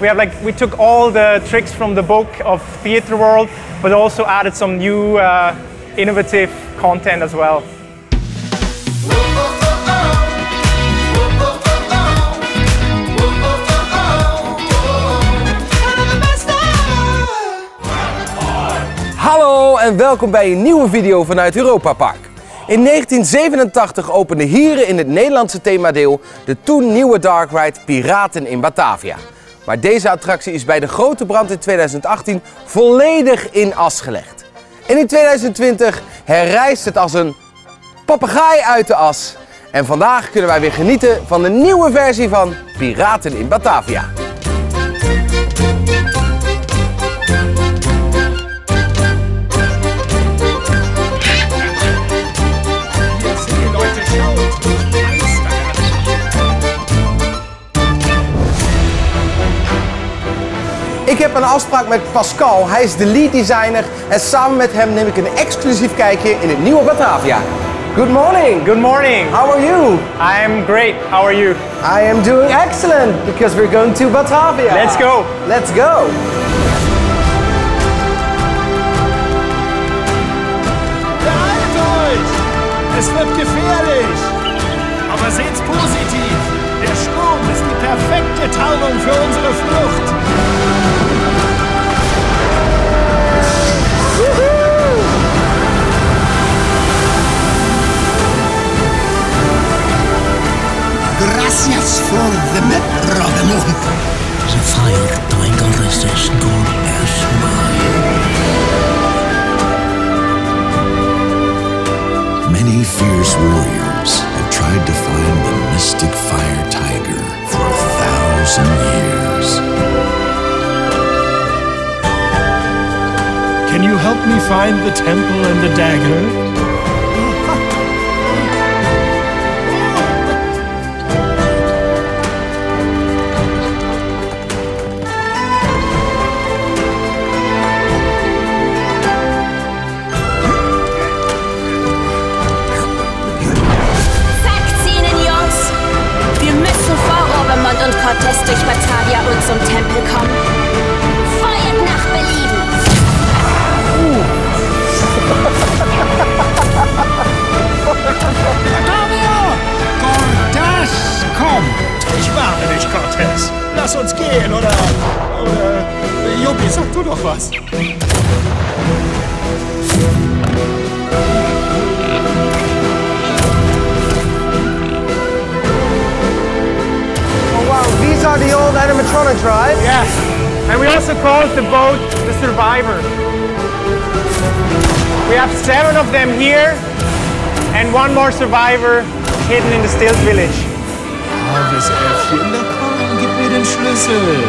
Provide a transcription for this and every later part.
We took all the tricks from the book of Theatre World, but also added some new innovative content as well. Hallo en welkom bij een nieuwe video vanuit Europa-Park. In 1987 opende hier in het Nederlandse themadeel de toen nieuwe darkride Piraten in Batavia. Maar deze attractie is bij de grote brand in 2018 volledig in as gelegd. En in 2020 herrijst het als een papegaai uit de as. En vandaag kunnen wij weer genieten van de nieuwe versie van Piraten in Batavia. Ik heb een afspraak met Pascal, hij is de lead designer en samen met hem neem ik een exclusief kijkje in het nieuwe Batavia. Good morning. Good morning. How are you? I am great. How are you? I am doing excellent because we're going to Batavia. Let's go. Let's go. Beeilt euch! Es wird gefährlich! Aber seht's positiv! Der Sturm ist die perfekte Tarnung für unsere Flucht! Gracias for the metro de mundo. The fire tiger is good as mine. Many fierce warriors have tried to find the mystic fire tiger for 1,000 years. Can you help me find the temple and the dagger? Und Cortez durch Batavia und zum Tempel kommen. Feuert nach Belieben! Batavia! Cortez, kommt! Ich warne dich, Cortez. Lass uns gehen, oder Juppie, sag du doch was. These are the old animatronics, right? Yes. And we also call the boat the Survivor. We have 7 of them here and 1 more survivor hidden in the Stills village. Braves Äffchen, na komm, gib mir den Schlüssel.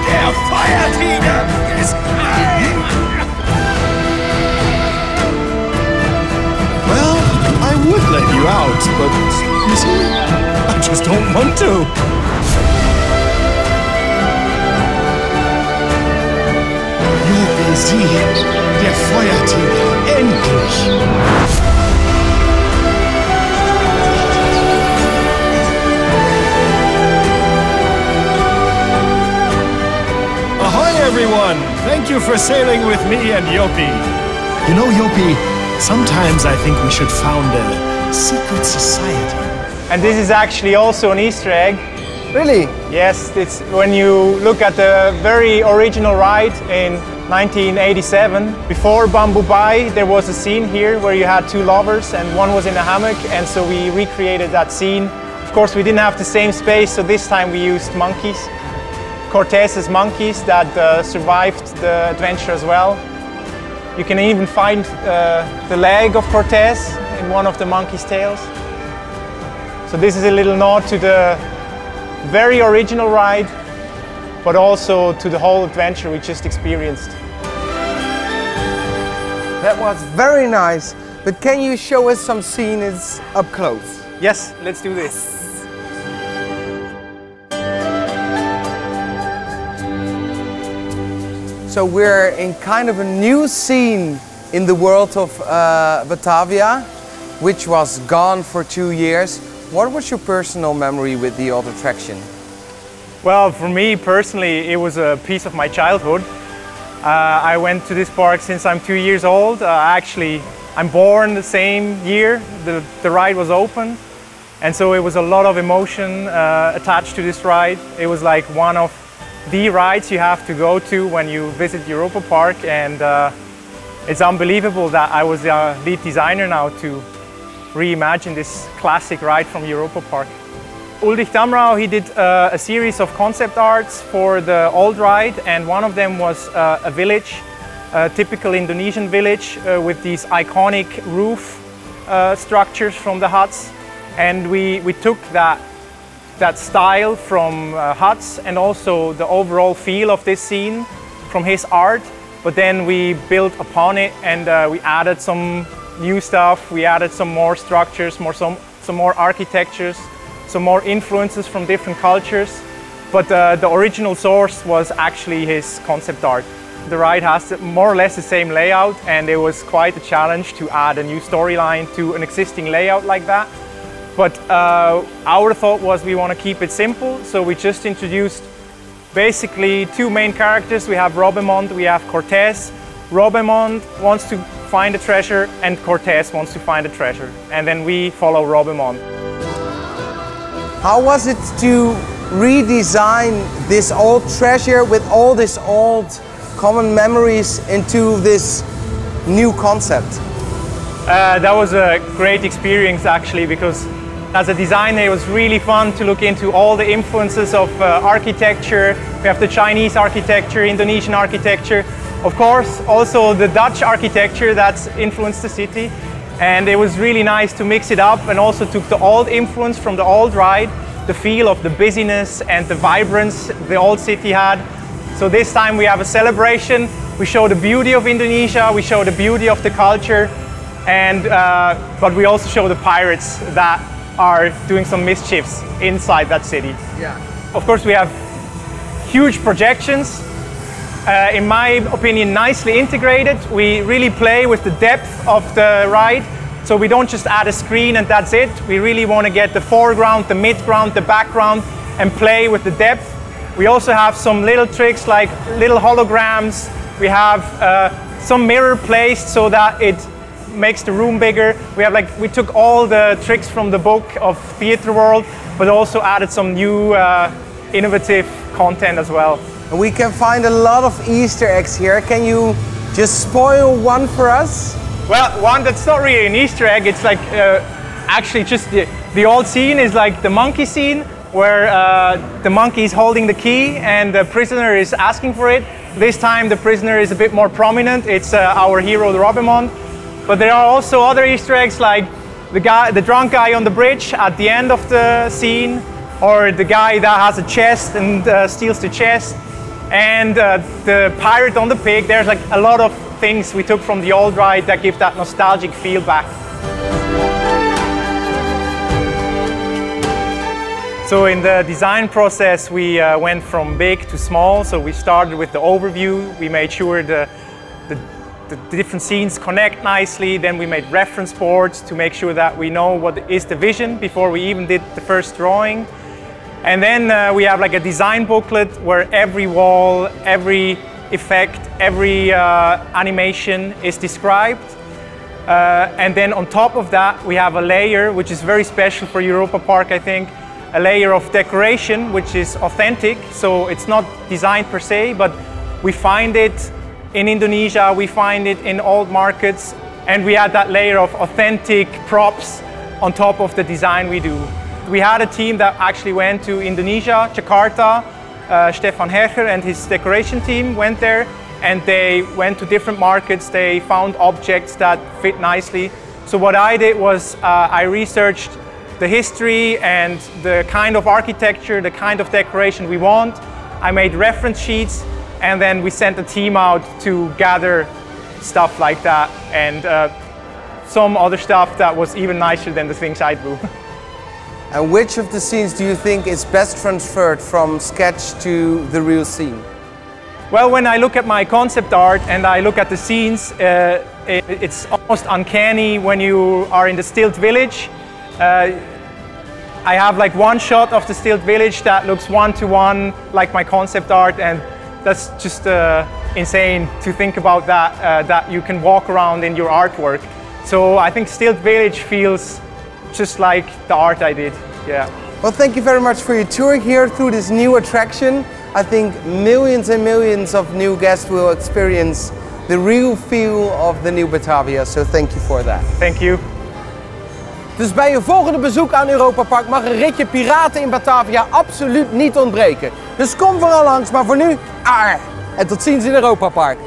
Der Feuertiger ist ein! Well, I would let you out, but you see, I just don't want to. Juppie, sieh, der Feuertiger, endlich! Everyone, thank you for sailing with me and Juppie. You know, Juppie, sometimes I think we should found a secret society. And this is actually also an Easter egg. Really? Yes, it's when you look at the very original ride in 1987. Before Bamboo Bay, there was a scene here where you had 2 lovers and one was in a hammock, and so we recreated that scene. Of course, we didn't have the same space, so this time we used monkeys. Cortez's monkeys that survived the adventure as well. You can even find the leg of Cortez in one of the monkey's tails. So this is a little nod to the very original ride, but also to the whole adventure we just experienced. That was very nice, but can you show us some scenes up close? Yes, let's do this. So we're in kind of a new scene in the world of Batavia, which was gone for 2 years. What was your personal memory with the old attraction? Well, for me personally, it was a piece of my childhood. I went to this park since I'm 2 years old. I'm born the same year the ride was open. And so it was a lot of emotion attached to this ride. It was like one of the rides you have to go to when you visit Europa-Park, and it's unbelievable that I was the lead designer now to reimagine this classic ride from Europa-Park. Ulrich Damrau, he did a series of concept arts for the old ride, and one of them was a village, a typical Indonesian village with these iconic roof structures from the huts, and we took that style from huts and also the overall feel of this scene from his art, but then we built upon it, and we added some new stuff. We added some more structures, some more architectures, some more influences from different cultures, but the original source was actually his concept art. The ride has more or less the same layout, and it was quite a challenge to add a new storyline to an existing layout like that. But our thought was we want to keep it simple, so we just introduced basically two main characters. We have Robemond, we have Cortez. Robemond wants to find a treasure and Cortez wants to find a treasure, and then we follow Robemond. How was it to redesign this old treasure with all these old common memories into this new concept? That was a great experience actually, because as a designer it was really fun to look into all the influences of architecture. We have the Chinese architecture, Indonesian architecture, of course also the Dutch architecture that's influenced the city. And it was really nice to mix it up, and also took the old influence from the old ride, the feel of the busyness and the vibrance the old city had. So this time we have a celebration. We show the beauty of Indonesia, we show the beauty of the culture, and but we also show the pirates that are doing some mischiefs inside that city. Yeah. Of course we have huge projections, in my opinion nicely integrated. We really play with the depth of the ride, so we don't just add a screen and that's it. We really want to get the foreground, the midground, the background, and play with the depth. We also have some little tricks like little holograms. We have some mirror placed so that it makes the room bigger. We took all the tricks from the book of Theatre World, but also added some new innovative content as well. And we can find a lot of Easter eggs here. Can you just spoil one for us? Well, one that's not really an Easter egg. It's like actually just the old scene is like the monkey scene, where the monkey is holding the key and the prisoner is asking for it. This time the prisoner is a bit more prominent. It's our hero, the Robemond. But there are also other Easter eggs, like the drunk guy on the bridge at the end of the scene, or the guy that has a chest and steals the chest, and the pirate on the pig. There's like a lot of things we took from the old ride that give that nostalgic feel back. So in the design process, we went from big to small. So we started with the overview. We made sure the different scenes connect nicely. Then we made reference boards to make sure that we know what is the vision before we even did the first drawing. And then we have like a design booklet where every wall, every effect, every animation is described. And then on top of that, we have a layer which is very special for Europa-Park, I think. A layer of decoration which is authentic, so it's not designed per se, but we find it in Indonesia, we find it in old markets, and we add that layer of authentic props on top of the design we do. We had a team that actually went to Indonesia, Jakarta. Stefan Hercher and his decoration team went there, and they went to different markets. They found objects that fit nicely. So what I did was I researched the history and the kind of architecture, the kind of decoration we want. I made reference sheets, and then we sent a team out to gather stuff like that, and some other stuff that was even nicer than the things I drew. And which of the scenes do you think is best transferred from sketch to the real scene? Well, when I look at my concept art and I look at the scenes, it's almost uncanny when you are in the stilt village. I have like one shot of the stilt village that looks one-to-one like my concept art, and that's just insane to think about that, that you can walk around in your artwork. So I think stilt village feels just like the art I did, yeah. Well, thank you very much for your tour here through this new attraction. I think millions and millions of new guests will experience the real feel of the new Batavia, so thank you for that. Thank you. Dus bij je volgende bezoek aan Europa-Park mag een ritje Piraten in Batavia absoluut niet ontbreken. Dus kom vooral langs, maar voor nu, en tot ziens in Europa-Park.